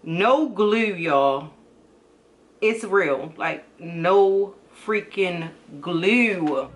No glue, y'all. It's real. Like, no freaking glue.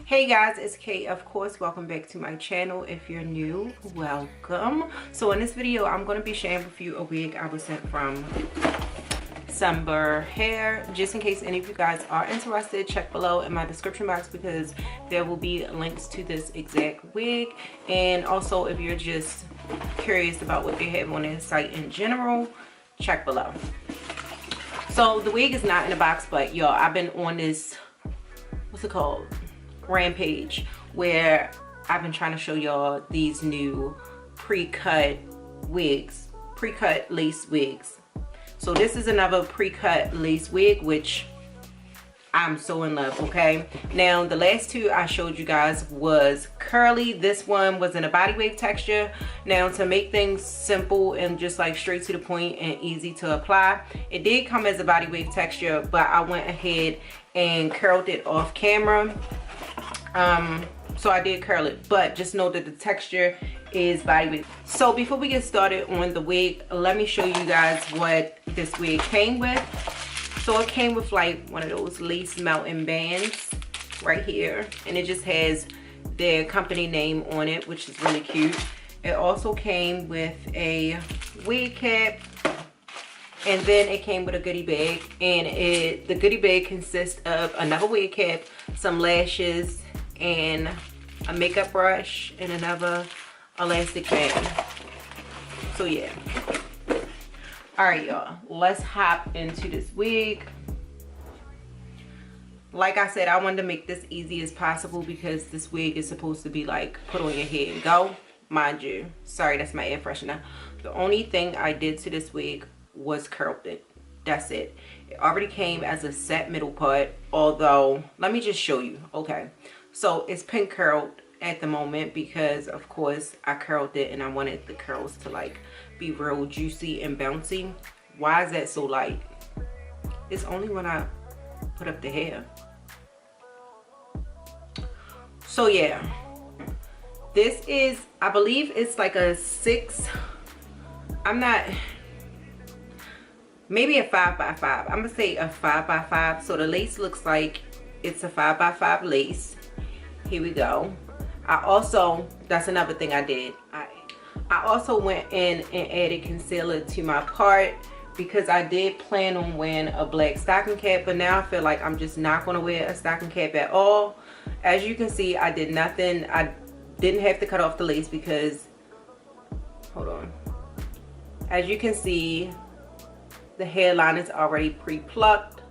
Hey guys, it's Kate. Of course, welcome back to my channel. If you're new, welcome. So in this video, I'm going to be sharing with you a wig I was sent from SUNBERHAIR. Just in case any of you guys are interested, check below in my description box because there will be links to this exact wig. And also, if you're just curious about what they have on their site in general, check below. So the wig is not in a box, but y'all, I've been on this, what's it called, rampage, where I've been trying to show y'all these new pre-cut wigs, pre-cut lace wigs. So this is another pre-cut lace wig, which I'm so in love. Okay, now the last two I showed you guys was curly. This one was in a body wave texture. Now, to make things simple and just like straight to the point and easy to apply, it did come as a body wave texture, but I went ahead and curled it off camera. So I did curl it, but just know that the texture is body wave. So before we get started on the wig, let me show you guys what this wig came with. So it came with like one of those lace mountain bands right here, and it just has their company name on it, which is really cute. It also came with a wig cap, and then it came with a goodie bag, and the goodie bag consists of another wig cap, some lashes, and a makeup brush, and another elastic band. So yeah. All right, y'all, let's hop into this wig. Like I said, I wanted to make this easy as possible because this wig is supposed to be like put on your head and go. Mind you, sorry, that's my air freshener. The only thing I did to this wig was curled it. That's it. It already came as a set middle part, although let me just show you. Okay, so it's pin curled at the moment because of course I curled it and I wanted the curls to like be real juicy and bouncy. Why is that so light? It's only when I put up the hair. So yeah, this is, I believe it's like a 6, I'm not, maybe a 5x5. I'm gonna say a 5x5. So the lace looks like it's a 5x5 lace. Here we go. I also, that's another thing I did. I also went in and added concealer to my part because I did plan on wearing a black stocking cap, but now I feel like I'm just not going to wear a stocking cap at all. As you can see, I did nothing. I didn't have to cut off the lace because, hold on. As you can see, the hairline is already pre-plucked.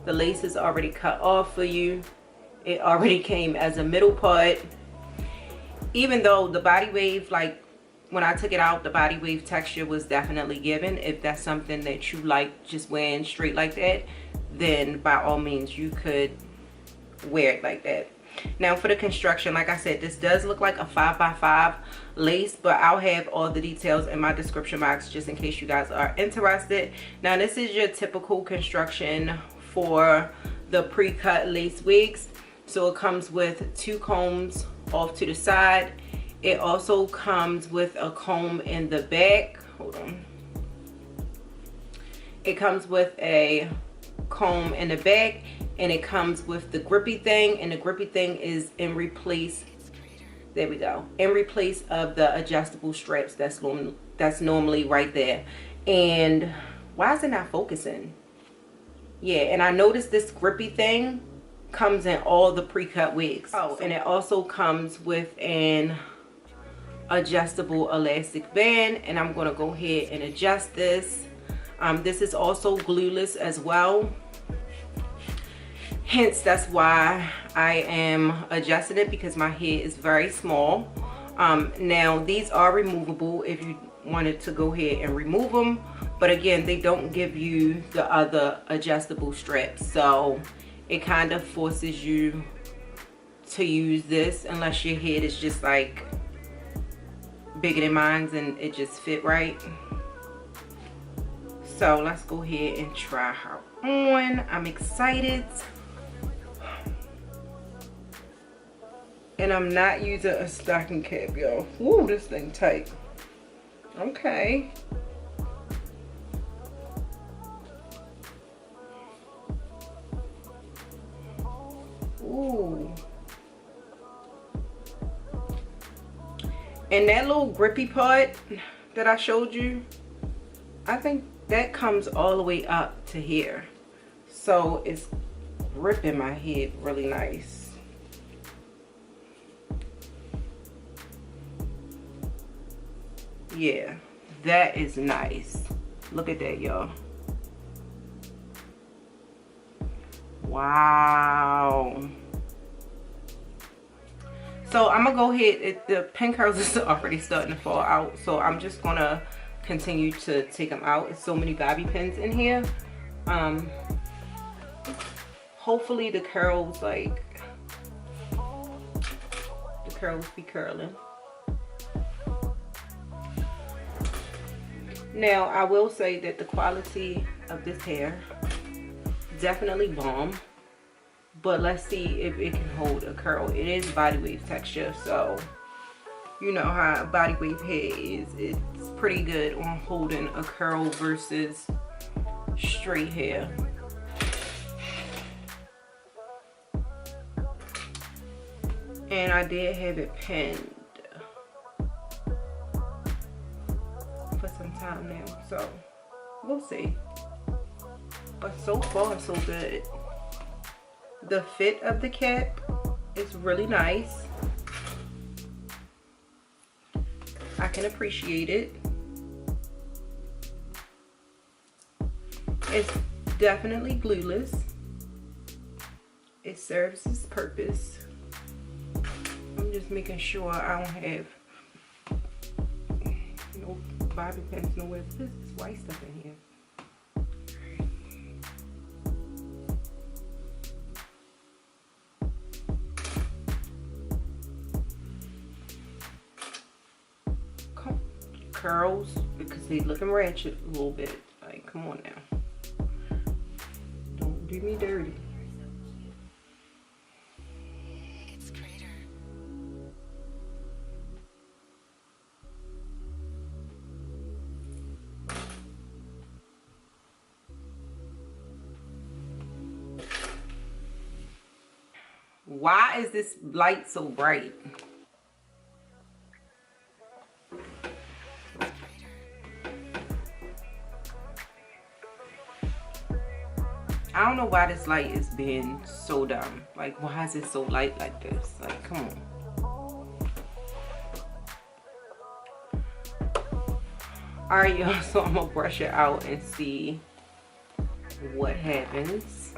The lace is already cut off for you. It already came as a middle part. Even though the body wave, like when I took it out, the body wave texture was definitely given. If that's something that you like, just wearing straight like that, then by all means you could wear it like that. Now for the construction, like I said, this does look like a 5x5 lace, but I'll have all the details in my description box just in case you guys are interested. Now this is your typical construction for the pre-cut lace wigs. So it comes with 2 combs off to the side. It also comes with a comb in the back. Hold on. It comes with a comb in the back, and it comes with the grippy thing, and the grippy thing is in replace, there we go, in replace of the adjustable straps that's normally right there. And why is it not focusing? Yeah, and I noticed this grippy thing comes in all the pre-cut wigs. Oh, and it also comes with an adjustable elastic band, and I'm going to go ahead and adjust this. This is also glueless as well, hence that's why I am adjusting it, because my head is very small. Now these are removable if you wanted to go ahead and remove them, but again, they don't give you the other adjustable straps, so it kind of forces you to use this unless your head is just like bigger than mine's and it just fit right. So let's go ahead and try her on. I'm excited. And I'm not using a stocking cap, y'all. Woo, this thing tight. Okay. Ooh. And that little grippy part that I showed you, I think that comes all the way up to here. So it's gripping my head really nice. Yeah, that is nice. Look at that, y'all. Wow. So I'm gonna go ahead, the pin curls is already starting to fall out, so I'm just gonna continue to take them out. There's so many bobby pins in here. Hopefully the curls, like, the curls be curling. Now I will say that the quality of this hair, definitely bomb. But let's see if it can hold a curl. It is body wave texture, so you know how body wave hair is. It's pretty good on holding a curl versus straight hair. And I did have it pinned for some time now, so we'll see. But so far so good. The fit of the cap is really nice. I can appreciate it. It's definitely glueless. It serves its purpose. I'm just making sure I don't have no bobby pins nowhere. This is white stuff in here. Curls, because they looking ratchet a little bit. Like, come on now. Don't do me dirty. Why is this light so bright? I don't know why this light is being so dumb. Like, why is it so light like this? Like, come on. Alright, y'all, so I'm gonna brush it out and see what happens.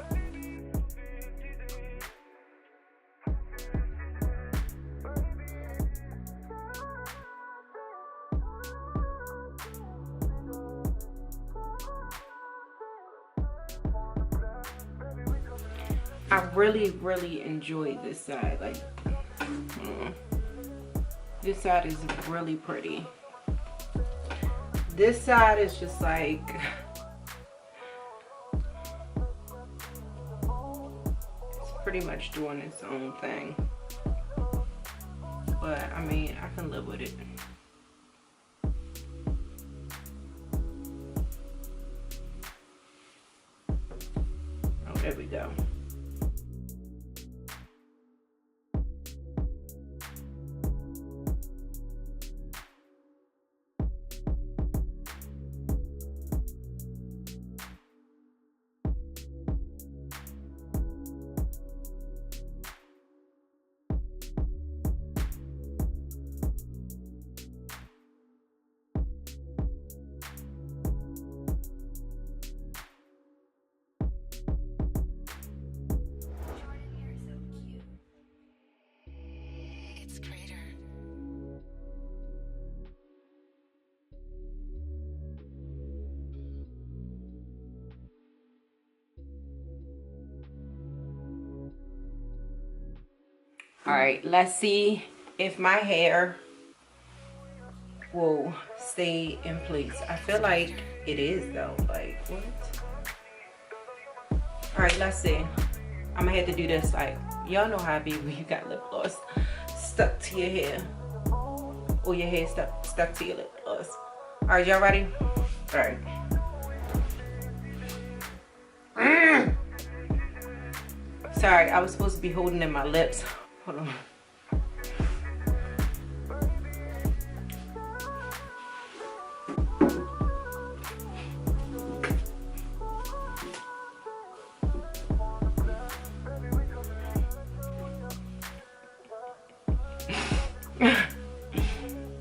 I really enjoy this side. Like, this side is really pretty. This side is just like, it's pretty much doing its own thing. But I mean, I can live with it. Oh, there we go. All right, let's see if my hair will stay in place. I feel like it is though. Like, what? All right, let's see. I'm gonna have to do this. Like, y'all know how it be when you got lip gloss stuck to your hair, or your hair stuck to your lip gloss. All right, y'all ready? All right. Sorry, I was supposed to be holding in my lips. Hold on.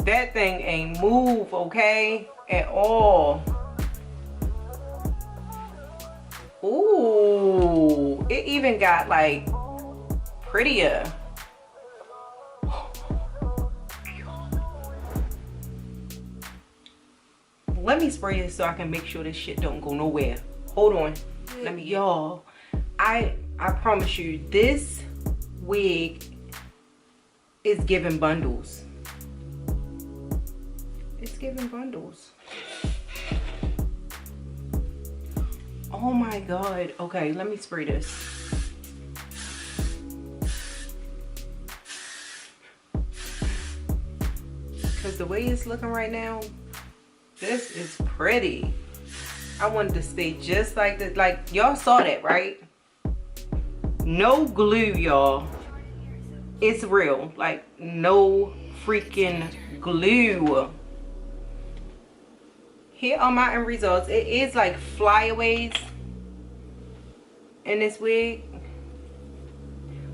That thing ain't move, okay, at all. Ooh, it even got like prettier. Let me spray this so I can make sure this shit don't go nowhere. Hold on. Let me, y'all. I promise you, this wig is giving bundles. It's giving bundles. Oh my God. Okay, let me spray this. Because the way it's looking right now, this is pretty. I wanted to stay just like this. Like, y'all saw that, right? No glue, y'all. It's real. Like, no freaking glue. Here are my end results. It is like flyaways in this wig,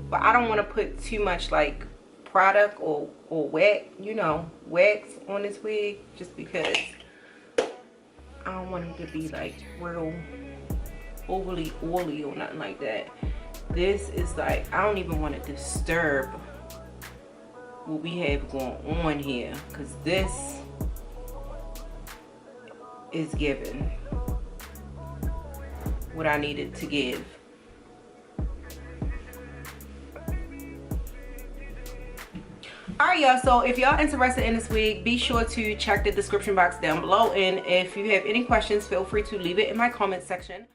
but I don't want to put too much like product or wax, you know, wax on this wig, just because I don't want it to be like real overly oily or nothing like that. This is like, I don't even want to disturb what we have going on here, because this is giving what I needed to give. Alright, y'all, so if y'all interested in this wig, be sure to check the description box down below, and if you have any questions, feel free to leave it in my comment section.